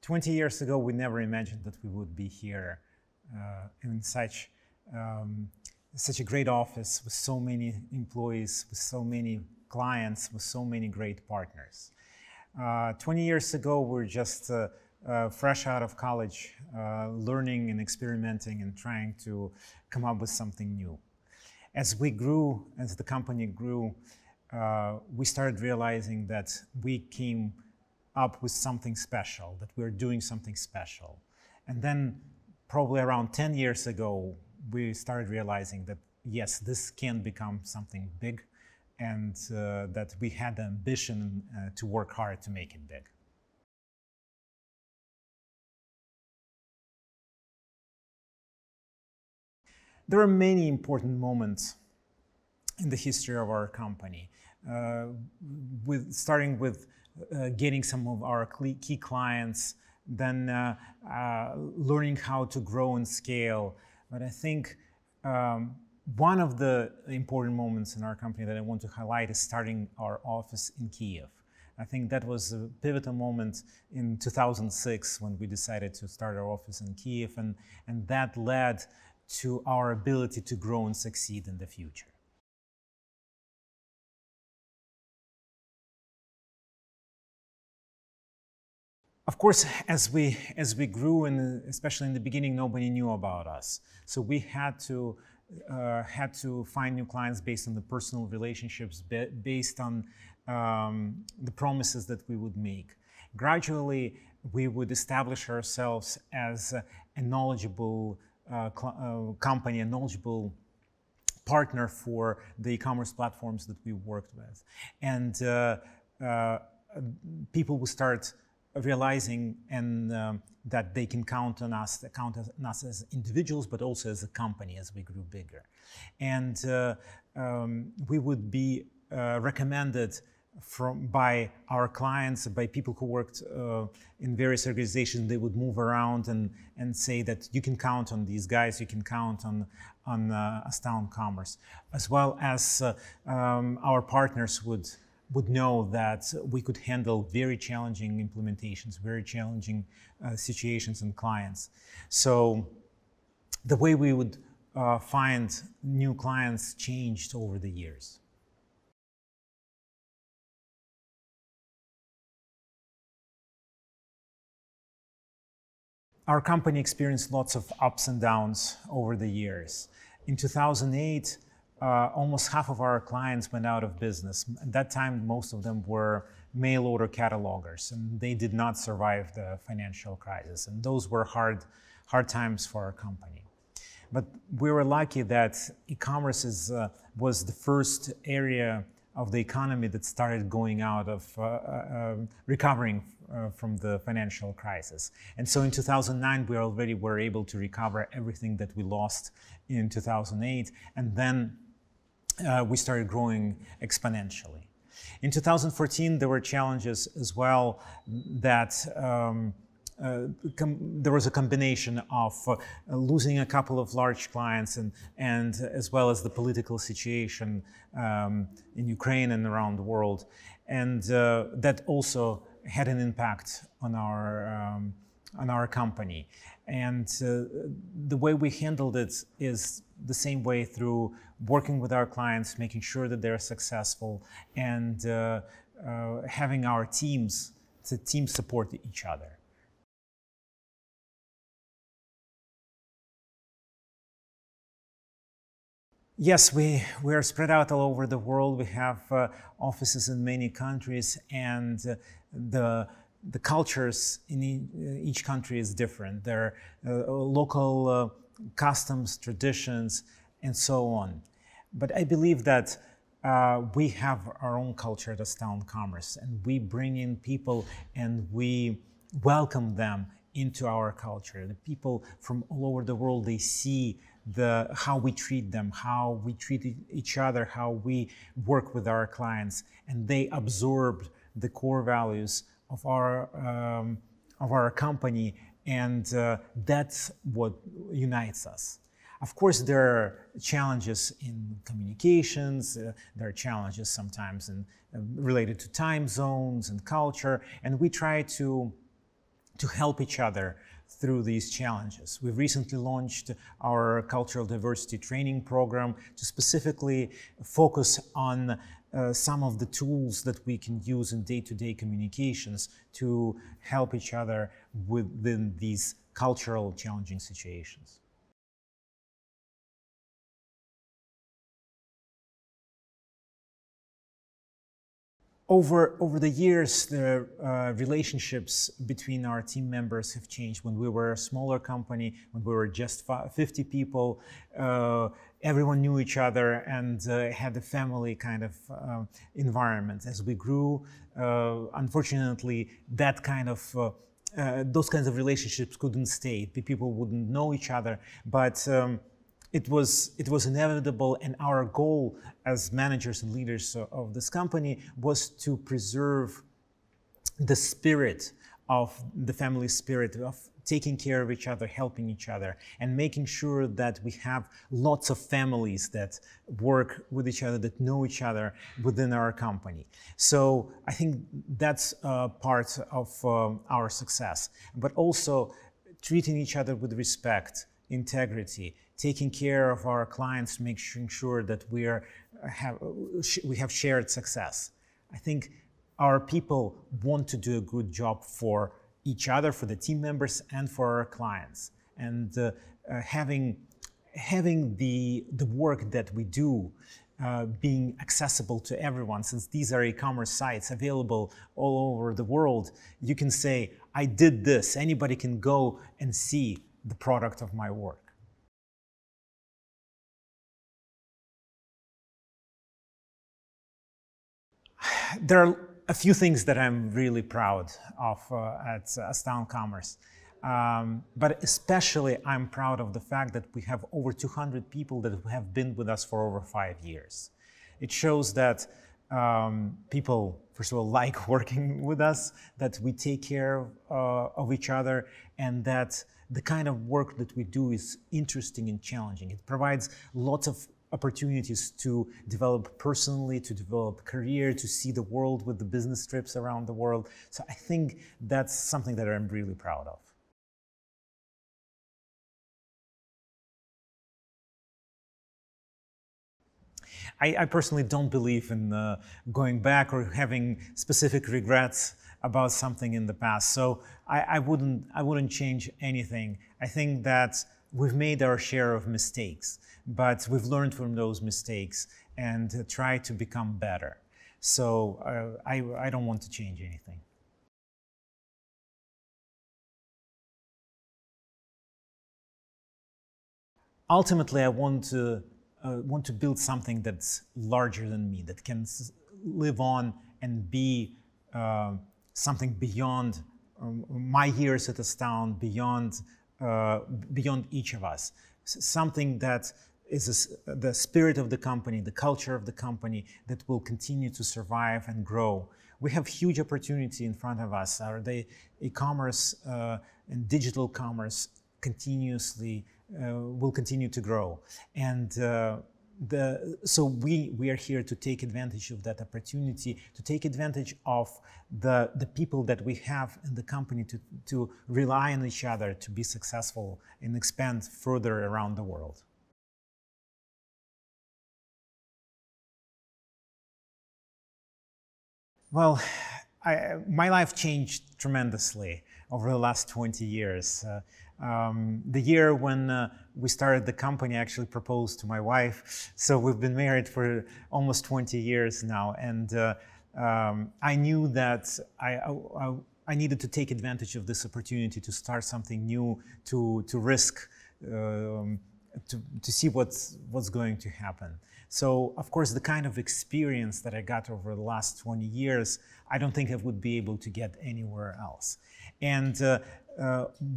20 years ago, we never imagined that we would be here in such a great office with so many employees, with so many clients, with so many great partners. 20 years ago, we were just fresh out of college, learning and experimenting and trying to come up with something new. As we grew, as the company grew, we started realizing that we came up with something special, that we were doing something special. And then probably around 10 years ago, we started realizing that, yes, this can become something big, and that we had the ambition to work hard to make it big. There are many important moments in the history of our company, starting with getting some of our key clients, then learning how to grow and scale. But I think one of the important moments in our company that I want to highlight is starting our office in Kiev. I think that was a pivotal moment in 2006 when we decided to start our office in Kiev, and that led to our ability to grow and succeed in the future. Of course, as we grew, and especially in the beginning, nobody knew about us. So we had to find new clients based on the personal relationships, based on the promises that we would make. Gradually, we would establish ourselves as a knowledgeable company, a knowledgeable partner for the e-commerce platforms that we worked with. And people would start realizing that they can count on us as individuals, but also as a company as we grew bigger. And we would be recommended by our clients, by people who worked in various organizations. They would move around and say that you can count on these guys, you can count on Astound Commerce, as well as our partners would know that we could handle very challenging implementations, very challenging situations and clients. So the way we would find new clients changed over the years. Our company experienced lots of ups and downs over the years. In 2008, almost half of our clients went out of business. At that time, most of them were mail order catalogers, and they did not survive the financial crisis. And those were hard times for our company. But we were lucky that e-commerce was the first area of the economy that started going out of recovering from the financial crisis. And so in 2009, we already were able to recover everything that we lost in 2008. And then we started growing exponentially. In 2014, there were challenges as well that there was a combination of losing a couple of large clients and as well as the political situation in Ukraine and around the world. And that also had an impact on our company. And the way we handled it is the same way, through working with our clients, making sure that they're successful, and having our teams support each other. Yes, we are spread out all over the world. We have offices in many countries, and the cultures in each country is different. There are local customs, traditions, and so on. But I believe that we have our own culture at Astound Commerce, and we bring in people and we welcome them into our culture. The people from all over the world, they see how we treat them, how we treat each other, how we work with our clients, and they absorb the core values of our company, and that's what unites us. Of course, there are challenges in communications. There are challenges sometimes related to time zones and culture, and we try to to help each other through these challenges. We've recently launched our cultural diversity training program to specifically focus on some of the tools that we can use in day-to-day communications to help each other within these cultural challenging situations. Over the years, the relationships between our team members have changed. When we were a smaller company, when we were just 50 people, everyone knew each other and had a family kind of environment. As we grew, unfortunately, that kind of those kinds of relationships couldn't stay. People wouldn't know each other, but it was inevitable, and our goal as managers and leaders of this company was to preserve the spirit of the family spirit of taking care of each other, helping each other, and making sure that we have lots of families that work with each other, that know each other within our company. So I think that's part of our success, but also treating each other with respect, integrity, taking care of our clients, making sure that we have shared success. I think our people want to do a good job for each other, for the team members, and for our clients. And having the work that we do being accessible to everyone, since these are e-commerce sites available all over the world, you can say, I did this. Anybody can go and see the product of my work. There are a few things that I'm really proud of at Astound Commerce. But especially I'm proud of the fact that we have over 200 people that have been with us for over 5 years. It shows that people, first of all, like working with us, that we take care of each other, and that the kind of work that we do is interesting and challenging. It provides lots of opportunities to develop personally, to develop career, to see the world with the business trips around the world. So I think that's something that I'm really proud of. I personally don't believe in going back or having specific regrets about something in the past. So I wouldn't change anything. I think that we've made our share of mistakes, but we've learned from those mistakes and tried to become better. So I don't want to change anything. Ultimately, I want to build something that's larger than me, that can live on and be something beyond my years at Astound, beyond each of us. Something that is the spirit of the company, the culture of the company that will continue to survive and grow. We have huge opportunity in front of us. The e-commerce and digital commerce continuously will continue to grow, and so we are here to take advantage of that opportunity, to take advantage of the people that we have in the company, to rely on each other to be successful and expand further around the world. Well, my life changed tremendously over the last 20 years. The year when we started the company, I actually proposed to my wife. So we've been married for almost 20 years now. And I knew that I needed to take advantage of this opportunity to start something new, to risk, to see what's going to happen. So, of course, the kind of experience that I got over the last 20 years, I don't think I would be able to get anywhere else. And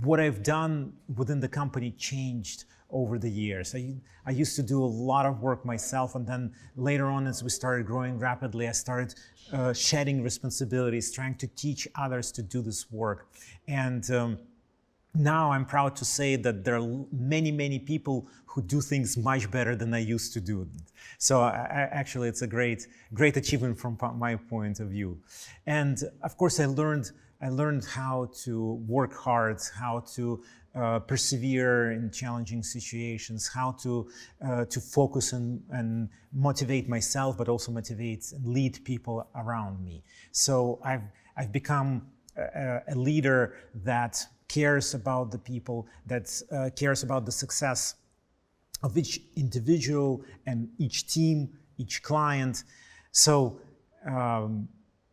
what I've done within the company changed over the years. I used to do a lot of work myself, and then later on, as we started growing rapidly, I started shedding responsibilities, trying to teach others to do this work. And now I'm proud to say that there are many, many people who do things much better than I used to do. So actually, it's a great achievement from my point of view. And of course, I learned I learned how to work hard, how to persevere in challenging situations, how to focus and motivate myself, but also motivate and lead people around me. So I've become a leader that cares about the people, that cares about the success of each individual and each team, each client. So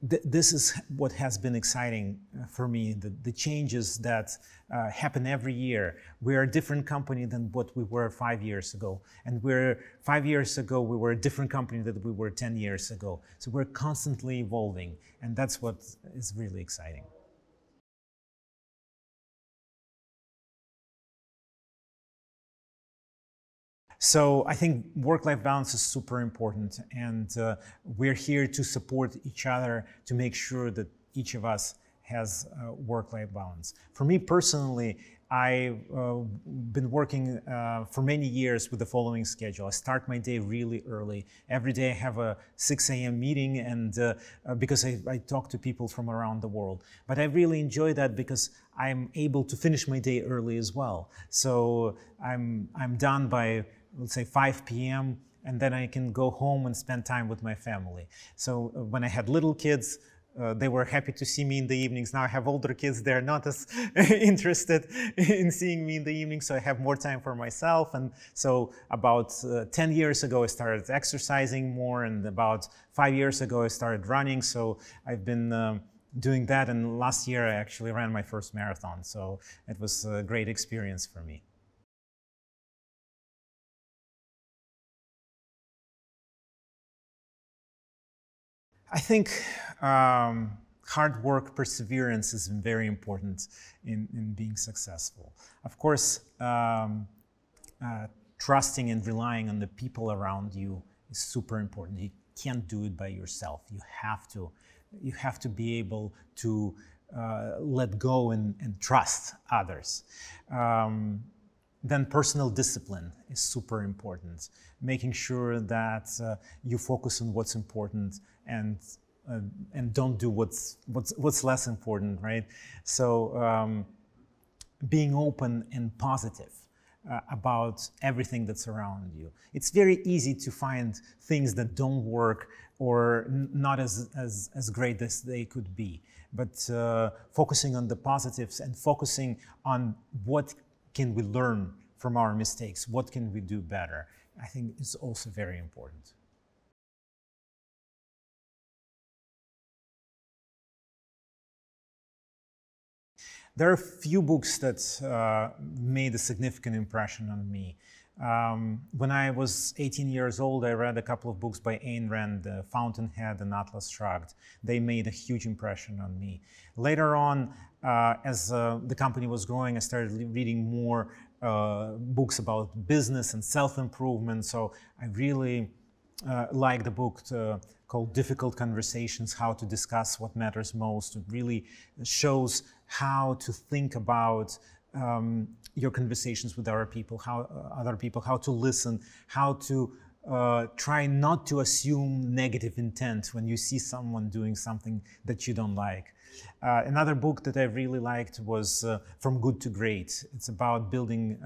this is what has been exciting for me, the changes that happen every year. We're a different company than what we were 5 years ago. And 5 years ago, we were a different company than we were 10 years ago. So we're constantly evolving, and that's what is really exciting. So I think work-life balance is super important, and we're here to support each other to make sure that each of us has work-life balance. For me personally, I've been working for many years with the following schedule. I start my day really early. Every day I have a 6 a.m. meeting, and because I talk to people from around the world. But I really enjoy that because I'm able to finish my day early as well. So I'm done by, let's say, 5 p.m., and then I can go home and spend time with my family. So when I had little kids, they were happy to see me in the evenings. Now I have older kids, they're not as interested in seeing me in the evening, so I have more time for myself. And so about 10 years ago, I started exercising more, and about 5 years ago, I started running. So I've been doing that, and last year I actually ran my first marathon. So it was a great experience for me. I think hard work, perseverance is very important in being successful. Of course, trusting and relying on the people around you is super important. You can't do it by yourself. You have to be able to let go and trust others. Then personal discipline is super important. Making sure that you focus on what's important and don't do what's less important, right? So being open and positive about everything that's around you. It's very easy to find things that don't work or not as great as they could be. But focusing on the positives and focusing on what can we learn from our mistakes, what can we do better, I think is also very important. There are a few books that made a significant impression on me. When I was 18 years old, I read a couple of books by Ayn Rand, Fountainhead and Atlas Shrugged. They made a huge impression on me. Later on, as the company was growing, I started reading more books about business and self-improvement. So I really liked the book called Difficult Conversations, How to Discuss What Matters Most. It really shows how to think about your conversations with other people, how to listen, how to try not to assume negative intent when you see someone doing something that you don't like. Another book that I really liked was From Good to Great. It's about building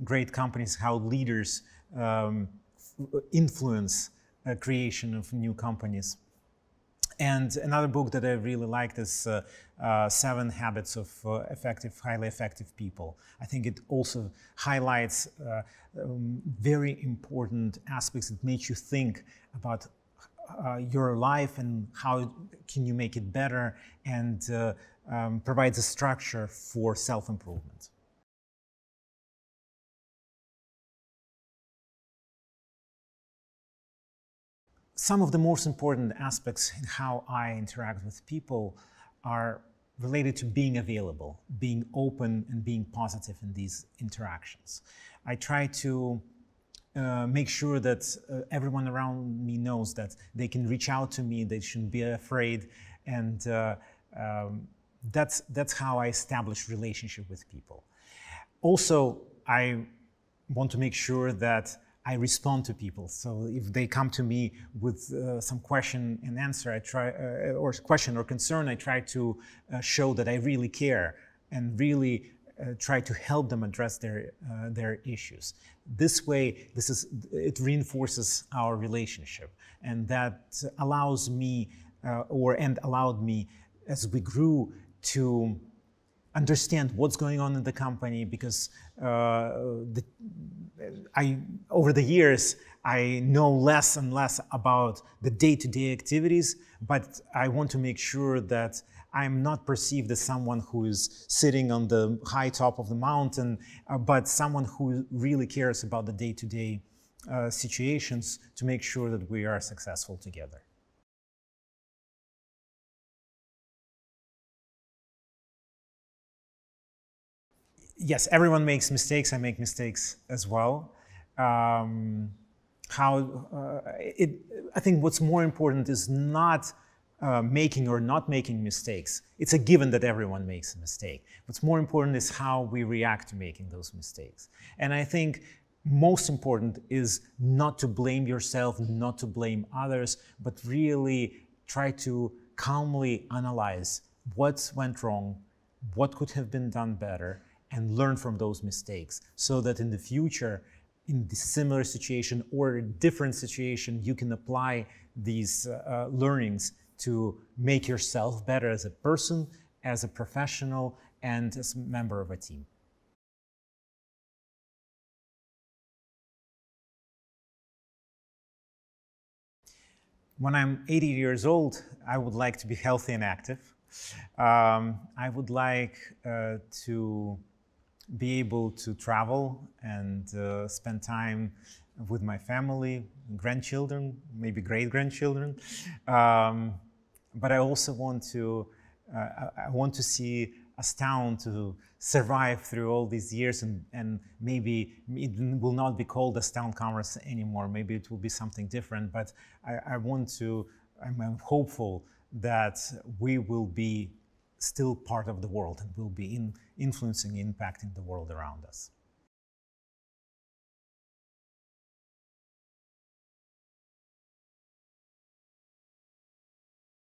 great companies, how leaders influence creation of new companies. And another book that I really liked is 7 Habits of Highly Effective People. I think it also highlights very important aspects that make you think about your life and how can you make it better, and provides a structure for self-improvement. Some of the most important aspects in how I interact with people are related to being available, being open, and being positive in these interactions. I try to make sure that everyone around me knows that they can reach out to me, they shouldn't be afraid, and that's how I establish relationship with people. Also, I want to make sure that I respond to people. So if they come to me with some question and answer, I try, or question or concern, I try to show that I really care and really try to help them address their issues. This way, it reinforces our relationship, and that allows me, and allowed me, as we grew, to understand what's going on in the company, because over the years, I know less and less about the day-to-day activities, but I want to make sure that I'm not perceived as someone who is sitting on the high top of the mountain, but someone who really cares about the day-to-day situations to make sure that we are successful together. Yes, everyone makes mistakes. I make mistakes as well. I think what's more important is not making or not making mistakes. It's a given that everyone makes a mistake. What's more important is how we react to making those mistakes. And I think most important is not to blame yourself, not to blame others, but really try to calmly analyze what went wrong, what could have been done better, and learn from those mistakes, so that in the future, in the similar situation or a different situation, you can apply these learnings to make yourself better as a person, as a professional, and as a member of a team. When I'm 80 years old, I would like to be healthy and active. I would like to be able to travel and spend time with my family, grandchildren, maybe great-grandchildren. But I also want to see Astound to survive through all these years, and maybe it will not be called Astound Commerce anymore. Maybe it will be something different, but I'm hopeful that we will be still part of the world and will be influencing, impacting the world around us.